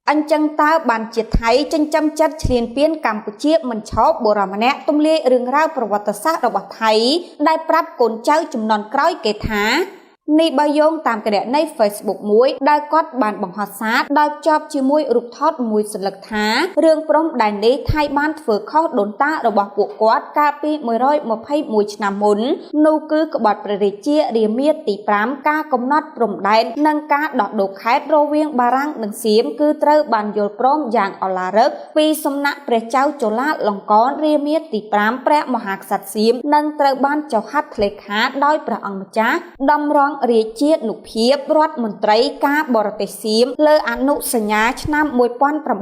អញ្ចឹងតើបានជាថៃចិញ្ចឹមចិត្តឈ្លានពានកម្ពុជាមិនឆោបបុរសម្នាក់ទំលាយរឿងរ៉ាវប្រវត្តិសាស្ត្ររបស់ថៃដែលប្រាប់កូនចៅជំនាន់ក្រោយគេថានេះបើយោងតាមគណនី Facebook មួយដែលគាត់បានបង្ហោះសារដោយភ្ជាប់ជាមួយរូបថតមួយសន្លឹកថារឿងព្រំដែននេះថៃបានធ្វើខុសដូនតារបស់ពួកគាត់កាលពី121ឆ្នាំមុននោះគឺក្បត់ព្រះរាជារាមាទី5ការកំណត់ព្រំដែននិងការដោះដូរខេត្តរវាងបារាំងនិងសៀមគឺត្រូវបានយល់ព្រមយ៉ាងឱឡារិកពីសំណាក់ព្រះចៅចល័តលង្កនរាមាទី5ព្រះមហាក្សត្រសៀមនិងត្រូវបានចុះហត្ថលេខាដោយព្រះអង្គម្ចាស់តម្រង់រាជានុភាពរដ្ឋមន្ត្រីការបរទេសសៀមលើអនុសញ្ញាឆ្នាំ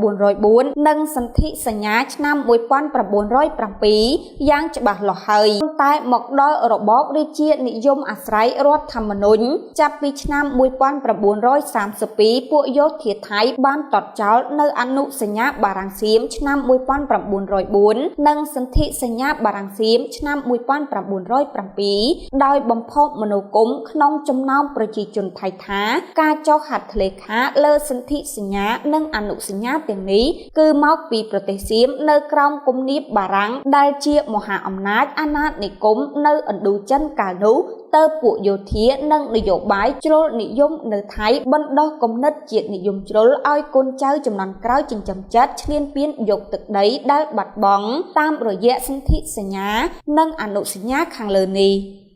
1904និងសន្ធិសញ្ញាឆ្នាំ1907យ៉ាងច្បាស់លាស់ហើយតែមកដល់របបរាជានិយមអាស្រ័យរដ្ឋធម្មនុញ្ញចាប់ពីឆ្នាំ1932ពួកយោធាថៃបានតតចោលនៅអនុសញ្ញាបារាំងសៀមឆ្នាំ1904និងសន្ធិសញ្ញាបារាំងសៀមឆ្នាំ1907ដោយបំផុសមនោគមក្នុងចំណោមប្រជាជនថៃថាការចុះហត្ថលេខាលើសន្ធិសញ្ញានិងអនុសញ្ញាទាំងនេះគឺមកពីប្រទេសសៀមនៅក្រោមគំនាបបារាំងដែលជាមហាអំណាចអាណានិគមនៅឥណ្ឌូចិនកាលនោះតើពួកយោធានិងនយោបាយជ្រុលនិយមនៅថៃបណ្ដុះគំនិតជាតិនិយមជ្រុលឲ្យកូនចៅជំនាន់ក្រោយចិញ្ចឹមចិត្តឈ្លានពានយកទឹកដីដែលបាត់បង់តាមរយៈសន្ធិសញ្ញានិងអនុសញ្ញាខាងលើនេះ